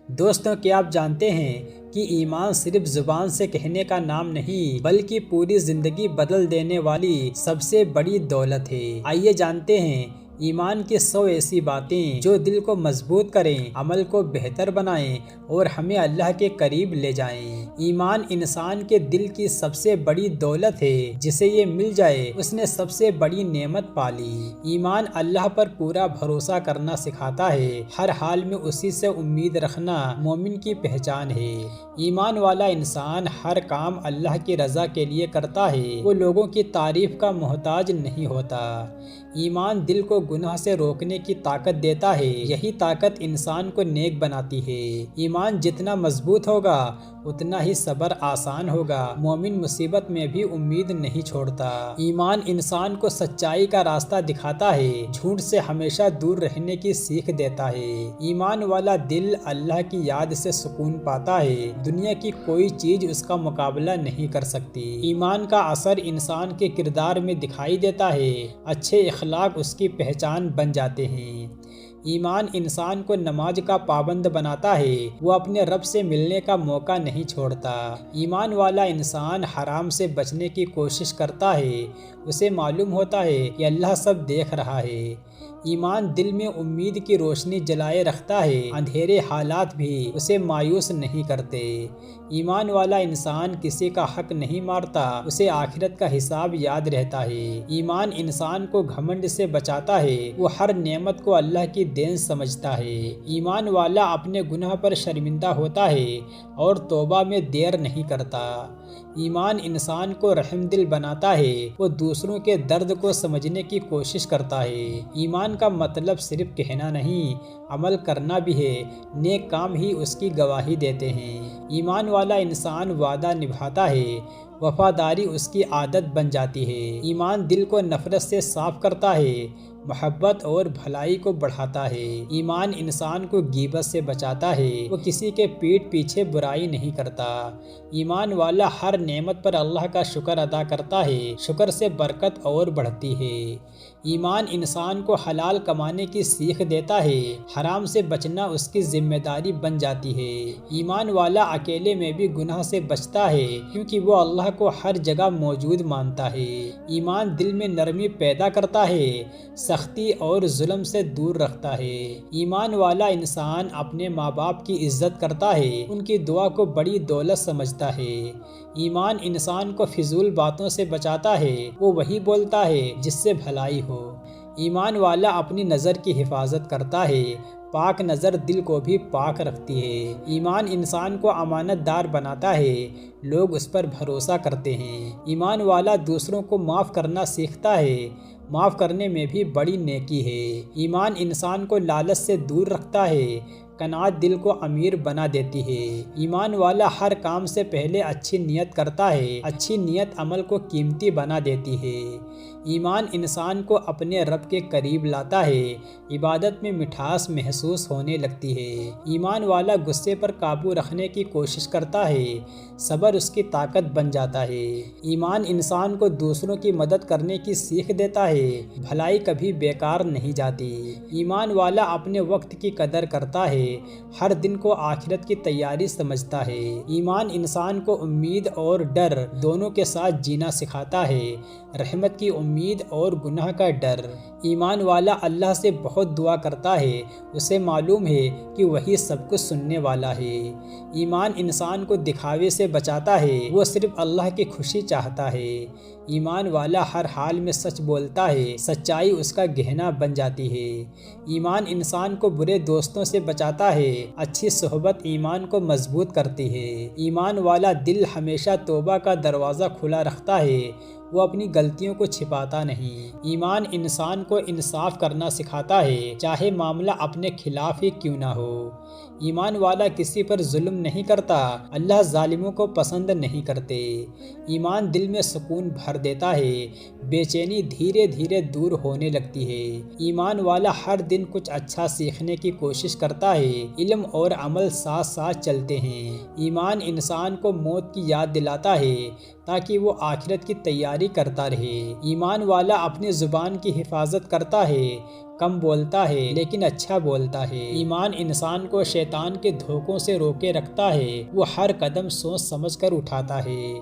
دوستوں، کیا آپ جانتے ہیں کہ ایمان صرف زبان سے کہنے کا نام نہیں بلکہ پوری زندگی بدل دینے والی سب سے بڑی دولت ہے۔ آئیے جانتے ہیں ایمان کی 100 ایسی باتیں جو دل کو مضبوط کریں، عمل کو بہتر بنائیں اور ہمیں اللہ کے قریب لے جائیں۔ ایمان انسان کے دل کی سب سے بڑی دولت ہے، جسے یہ مل جائے اس نے سب سے بڑی نعمت پا لی۔ ایمان اللہ پر پورا بھروسہ کرنا سکھاتا ہے، ہر حال میں اسی سے امید رکھنا مومن کی پہچان ہے۔ ایمان والا انسان ہر کام اللہ کی رضا کے لیے کرتا ہے، وہ لوگوں کی تعریف کا محتاج نہیں ہوتا۔ ایمان دل کو گناہ سے روکنے کی طاقت دیتا ہے، یہی طاقت انسان کو نیک بناتی ہے۔ ایمان جتنا مضبوط ہوگا اتنا ہی صبر آسان ہوگا۔ مومن مصیبت میں بھی امید نہیں چھوڑتا۔ ایمان انسان کو سچائی کا راستہ دکھاتا ہے، جھوٹ سے ہمیشہ دور رہنے کی سیکھ دیتا ہے۔ ایمان والا دل اللہ کی یاد سے سکون پاتا ہے، دنیا کی کوئی چیز اس کا مقابلہ نہیں کر سکتی۔ ایمان کا اثر انسان کے کردار میں دکھائی دیتا ہے، اچھے اخلاق اس کی پہچان بن جاتے ہیں۔ ایمان انسان کو نماز کا پابند بناتا ہے، وہ اپنے رب سے ملنے کا موقع نہیں چھوڑتا۔ ایمان والا انسان حرام سے بچنے کی کوشش کرتا ہے، اسے معلوم ہوتا ہے کہ اللہ سب دیکھ رہا ہے۔ ایمان دل میں امید کی روشنی جلائے رکھتا ہے، اندھیرے حالات بھی اسے مایوس نہیں کرتے۔ ایمان والا انسان کسی کا حق نہیں مارتا، اسے آخرت کا حساب یاد رہتا ہے۔ ایمان انسان کو گھمنڈ سے بچاتا ہے، وہ ہر نعمت کو اللہ کی دین سمجھتا ہے۔ ایمان والا اپنے گناہ پر شرمندہ ہوتا ہے اور توبہ میں دیر نہیں کرتا۔ ایمان انسان کو رحم دل بناتا ہے، وہ دوسروں کے درد کو سمجھنے کی کوشش کرتا ہے۔ ایمان کا مطلب صرف کہنا نہیں، عمل کرنا بھی ہے، نیک کام ہی اس کی گواہی دیتے ہیں۔ ایمان والا انسان وعدہ نبھاتا ہے، وفاداری اس کی عادت بن جاتی ہے۔ ایمان دل کو نفرت سے صاف کرتا ہے، محبت اور بھلائی کو بڑھاتا ہے۔ ایمان انسان کو غیبت سے بچاتا ہے، وہ کسی کے پیٹھ پیچھے برائی نہیں کرتا۔ ایمان والا ہر نعمت پر اللہ کا شکر ادا کرتا ہے، شکر سے برکت اور بڑھتی ہے۔ ایمان انسان کو حلال کمانے کی سیکھ دیتا ہے، حرام سے بچنا اس کی ذمہ داری بن جاتی ہے۔ ایمان والا اکیلے میں بھی گناہ سے بچتا ہے، کیونکہ وہ اللہ کو ہر جگہ موجود مانتا ہے۔ ایمان دل میں نرمی پیدا کرتا ہے، سختی اور ظلم سے دور رکھتا ہے۔ ایمان والا انسان اپنے ماں باپ کی عزت کرتا ہے، ان کی دعا کو بڑی دولت سمجھتا ہے۔ ایمان انسان کو فضول باتوں سے بچاتا ہے، وہ وہی بولتا ہے جس سے بھلائی ہو۔ ایمان والا اپنی نظر کی حفاظت کرتا ہے، پاک نظر دل کو بھی پاک رکھتی ہے۔ ایمان انسان کو امانت دار بناتا ہے، لوگ اس پر بھروسہ کرتے ہیں۔ ایمان والا دوسروں کو معاف کرنا سیکھتا ہے، معاف کرنے میں بھی بڑی نیکی ہے۔ ایمان انسان کو لالچ سے دور رکھتا ہے، قناعت دل کو امیر بنا دیتی ہے۔ ایمان والا ہر کام سے پہلے اچھی نیت کرتا ہے، اچھی نیت عمل کو قیمتی بنا دیتی ہے۔ ایمان انسان کو اپنے رب کے قریب لاتا ہے، عبادت میں مٹھاس محسوس ہونے لگتی ہے۔ ایمان والا غصے پر قابو رکھنے کی کوشش کرتا ہے، صبر اس کی طاقت بن جاتا ہے۔ ایمان انسان کو دوسروں کی مدد کرنے کی سیکھ دیتا ہے، بھلائی کبھی بیکار نہیں جاتی۔ ایمان والا اپنے وقت کی قدر کرتا ہے، ہر دن کو آخرت کی تیاری سمجھتا ہے۔ ایمان انسان کو امید اور ڈر دونوں کے ساتھ جینا سکھاتا ہے، رحمت کی امید اور گناہ کا ڈر۔ ایمان والا اللہ سے بہت دعا کرتا ہے، اسے معلوم ہے کہ وہی سب کچھ سننے والا ہے۔ ایمان انسان کو دکھاوے سے بچاتا ہے، وہ صرف اللہ کی خوشی چاہتا ہے۔ ایمان والا ہر حال میں سچ بولتا ہے، سچائی اس کا گہنا بن جاتی ہے۔ ایمان انسان کو برے دوستوں سے بچاتا ہے، اچھی صحبت ایمان کو مضبوط کرتی ہے۔ ایمان والا دل ہمیشہ توبہ کا دروازہ کھلا رکھتا ہے، وہ اپنی غلطیوں کو چھپاتا نہیں۔ ایمان انسان کو انصاف کرنا سکھاتا ہے، چاہے معاملہ اپنے خلاف ہی کیوں نہ ہو۔ ایمان والا کسی پر ظلم نہیں کرتا، اللہ ظالموں کو پسند نہیں کرتے۔ ایمان دل میں سکون بھر دیتا ہے، بے چینی دھیرے دھیرے دور ہونے لگتی ہے۔ ایمان والا ہر دن کچھ اچھا سیکھنے کی کوشش کرتا ہے، علم اور عمل ساتھ ساتھ چلتے ہیں۔ ایمان انسان کو موت کی یاد دلاتا ہے، تاکہ وہ آخرت کی تیاری کرتا رہے۔ ایمان والا اپنی زبان کی حفاظت کرتا ہے، کم بولتا ہے لیکن اچھا بولتا ہے۔ ایمان انسان کو شیطان کے دھوکوں سے روکے رکھتا ہے، وہ ہر قدم سوچ سمجھ کر اٹھاتا ہے۔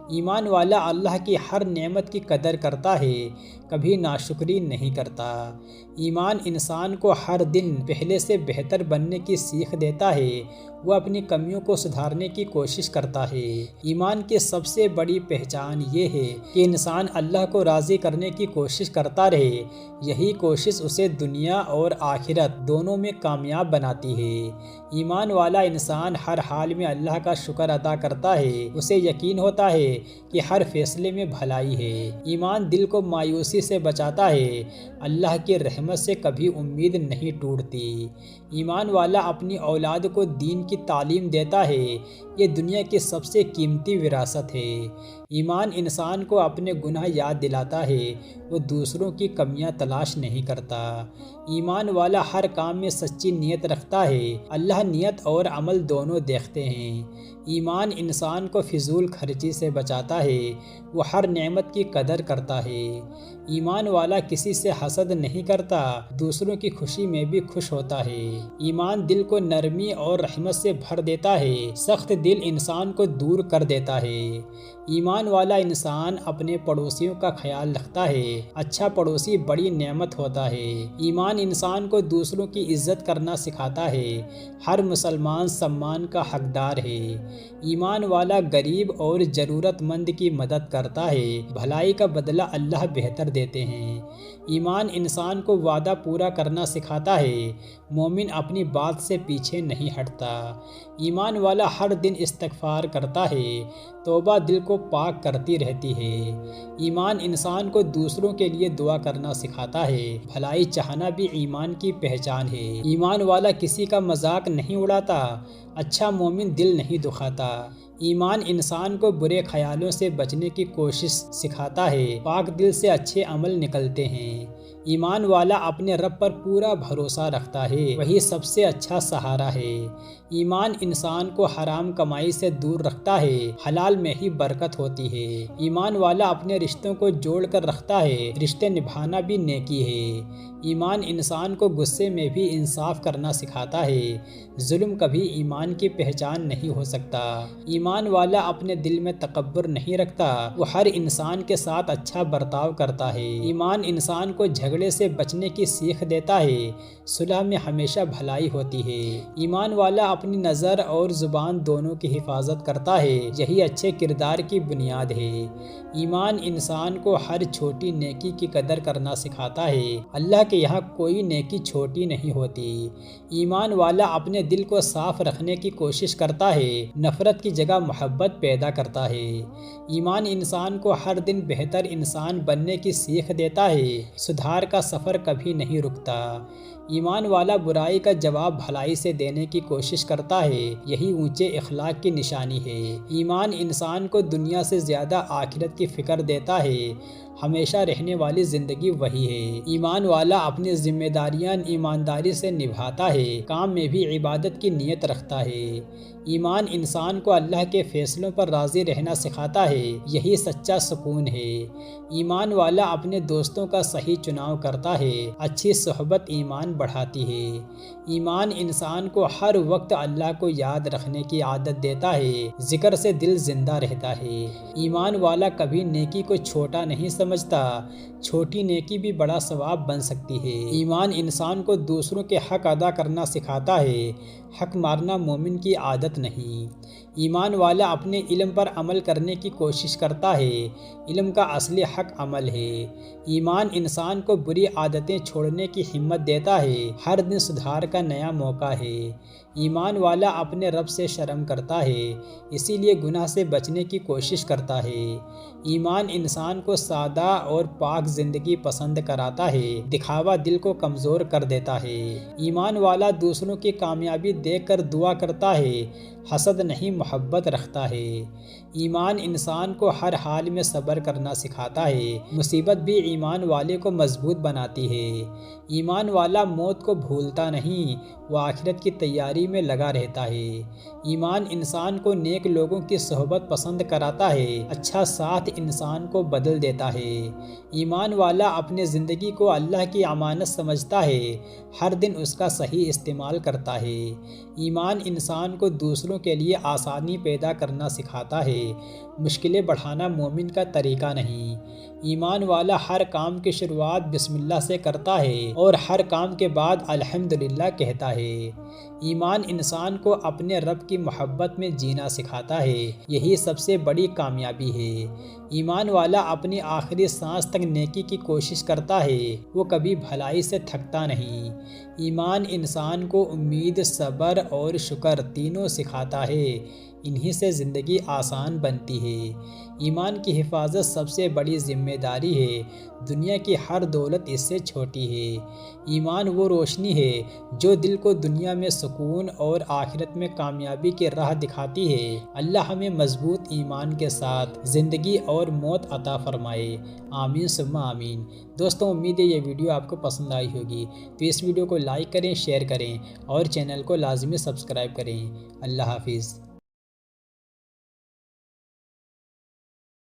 ایمان والا اللہ کی ہر نعمت کی قدر کرتا ہے، کبھی ناشکری نہیں کرتا۔ ایمان انسان کو ہر دن پہلے سے بہتر بننے کی سیکھ دیتا ہے، وہ اپنی کمیوں کو سدھارنے کی کوشش کرتا ہے۔ ایمان کی سب سے بڑی پہچان یہ ہے کہ انسان اللہ کو راضی کرنے کی کوشش کرتا رہے، یہی کوشش اسے دنیا اور آخرت دونوں میں کامیاب بناتی ہے۔ ایمان والا انسان ہر حال میں اللہ کا شکر ادا کرتا ہے، اسے یقین ہوتا ہے کہ ہر فیصلے میں بھلائی ہے۔ ایمان دل کو مایوسی سے بچاتا ہے، اللہ کی رحمت سے کبھی امید نہیں ٹوٹتی۔ ایمان والا اپنی اولاد کو دین کی تعلیم دیتا ہے، یہ دنیا کی سب سے قیمتی وراثت ہے۔ ایمان انسان کو اپنے گناہ یاد دلاتا ہے، وہ دوسروں کی کمیاں تلاش نہیں کرتا۔ ایمان والا ہر کام میں سچی نیت رکھتا ہے، اللہ نیت اور عمل دونوں دیکھتے ہیں۔ ایمان انسان کو فضول خرچی سے بچاتا ہے، وہ ہر نعمت کی قدر کرتا ہے۔ ایمان والا کسی سے حسد نہیں کرتا، دوسروں کی خوشی میں بھی خوش ہوتا ہے۔ ایمان دل کو نرمی اور رحمت سے بھر دیتا ہے، سخت دل انسان کو دور کر دیتا ہے۔ ایمان والا انسان اپنے پڑوسیوں کا خیال رکھتا ہے، اچھا پڑوسی بڑی نعمت ہوتا ہے۔ ایمان انسان کو دوسروں کی عزت کرنا سکھاتا ہے، ہر مسلمان سمان کا حقدار ہے۔ ایمان والا غریب اور ضرورت مند کی مدد کرتا ہے، بھلائی کا بدلہ اللہ بہتر دیتے ہیں۔ ایمان انسان کو وعدہ پورا کرنا سکھاتا ہے، مومن اپنی بات سے پیچھے نہیں ہٹتا۔ ایمان والا ہر دن استغفار کرتا ہے، توبہ دل کو پاک کرتی رہتی ہے۔ ایمان انسان کو دوسروں کے لیے دعا کرنا سکھاتا ہے، بھلائی چاہنا بھی ایمان کی پہچان ہے۔ ایمان والا کسی کا مذاق نہیں اڑاتا، اچھا مومن دل نہیں دکھاتا۔ ایمان انسان کو برے خیالوں سے بچنے کی کوشش سکھاتا ہے، پاک دل سے اچھے عمل نکلتے ہیں۔ ایمان والا اپنے رب پر پورا بھروسہ رکھتا ہے، وہی سب سے اچھا سہارا ہے۔ ایمان انسان کو حرام کمائی سے دور رکھتا ہے، حلال میں ہی برکت ہوتی ہے۔ ایمان والا اپنے رشتوں کو جوڑ کر رکھتا ہے، رشتے نبھانا بھی نیکی ہے۔ ایمان انسان کو غصے میں بھی انصاف کرنا سکھاتا ہے، ظلم کبھی ایمان کی پہچان نہیں ہو سکتا۔ ایمان والا اپنے دل میں تکبر نہیں رکھتا، وہ ہر انسان کے ساتھ اچھا برتاؤ کرتا ہے۔ ایمان انسان کو جھگڑے سے بچنے کی سیکھ دیتا ہے، صلح میں ہمیشہ بھلائی ہوتی ہے۔ ایمان والا اپنی نظر اور زبان دونوں کی حفاظت کرتا ہے، یہی اچھے کردار کی بنیاد ہے۔ ایمان انسان کو ہر چھوٹی نیکی کی قدر کرنا سکھاتا ہے، اللہ کے یہاں کوئی نیکی چھوٹی نہیں ہوتی۔ ایمان والا اپنے دل کو صاف رکھنے کی کوشش کرتا ہے، نفرت کی جگہ محبت پیدا کرتا ہے۔ ایمان انسان کو ہر دن بہتر انسان بننے کی سیکھ دیتا ہے، سدھار کا سفر کبھی نہیں رکتا۔ ایمان والا برائی کا جواب بھلائی سے دینے کی کوشش کرتا ہے، یہی اونچے اخلاق کی نشانی ہے۔ ایمان انسان کو دنیا سے زیادہ آخرت کی فکر دیتا ہے، ہمیشہ رہنے والی زندگی وہی ہے۔ ایمان والا اپنی ذمہ داریاں ایمانداری سے نبھاتا ہے، کام میں بھی عبادت کی نیت رکھتا ہے۔ ایمان انسان کو اللہ کے فیصلوں پر راضی رہنا سکھاتا ہے، یہی سچا سکون ہے۔ ایمان والا اپنے دوستوں کا صحیح چناؤ کرتا ہے، اچھی صحبت ایمان بڑھاتی ہے۔ ایمان انسان کو ہر وقت اللہ کو یاد رکھنے کی عادت دیتا ہے، ذکر سے دل زندہ رہتا ہے۔ ایمان والا کبھی نیکی کو چھوٹا نہیں سمجھتا، چھوٹی نیکی بھی بڑا ثواب بن سکتی ہے۔ ایمان انسان کو دوسروں کے حق ادا کرنا سکھاتا ہے، حق مارنا مومن کی عادت نہیں۔ ایمان والا اپنے علم پر عمل کرنے کی کوشش کرتا ہے، علم کا اصلی حق عمل ہے۔ ایمان انسان کو بری عادتیں چھوڑنے کی ہمت دیتا ہے، ہر دن سدھار کا نیا موقع ہے۔ ایمان والا اپنے رب سے شرم کرتا ہے، اسی لیے گناہ سے بچنے کی کوشش کرتا ہے۔ ایمان انسان کو سادہ اور پاک زندگی پسند کراتا ہے، دکھاوا دل کو کمزور کر دیتا ہے۔ ایمان والا دوسروں کی کامیابی دیکھ کر دعا کرتا ہے، حسد نہیں محبت رکھتا ہے۔ ایمان انسان کو ہر حال میں صبر کرنا سکھاتا ہے، مصیبت بھی ایمان والے کو مضبوط بناتی ہے۔ ایمان والا موت کو بھولتا نہیں، وہ آخرت کی تیاری بھلائی میں لگا رہتا ہے۔ ایمان انسان کو نیک لوگوں کی صحبت پسند کراتا ہے، اچھا ساتھ انسان کو بدل دیتا ہے۔ ایمان والا اپنے زندگی کو اللہ کی امانت سمجھتا ہے، ہر دن اس کا صحیح استعمال کرتا ہے۔ ایمان انسان کو دوسروں کے لیے آسانی پیدا کرنا سکھاتا ہے، مشکلیں بڑھانا مومن کا طریقہ نہیں۔ ایمان والا ہر کام کی شروعات بسم اللہ سے کرتا ہے اور ہر کام کے بعد الحمدللہ کہتا ہے۔ ایمان انسان کو اپنے رب کی محبت میں جینا سکھاتا ہے، یہی سب سے بڑی کامیابی ہے۔ ایمان والا اپنی آخری سانس تک نیکی کی کوشش کرتا ہے، وہ کبھی بھلائی سے تھکتا نہیں۔ ایمان انسان کو امید، صبر اور شکر تینوں سکھاتا ہے، انہی سے زندگی آسان بنتی ہے۔ ایمان کی حفاظت سب سے بڑی ذمہ داری ہے، دنیا کی ہر دولت اس سے چھوٹی ہے۔ ایمان وہ روشنی ہے جو دل کو دنیا میں سکون اور آخرت میں کامیابی کی راہ دکھاتی ہے۔ اللہ ہمیں مضبوط ایمان کے ساتھ زندگی اور موت عطا فرمائے، آمین ثم آمین۔ دوستوں امید ہے یہ ویڈیو آپ کو پسند آئی ہوگی، تو اس ویڈیو کو لائک کریں، شیئر کریں اور چینل کو لازمی سبسکرائب کریں۔ اللہ حافظ۔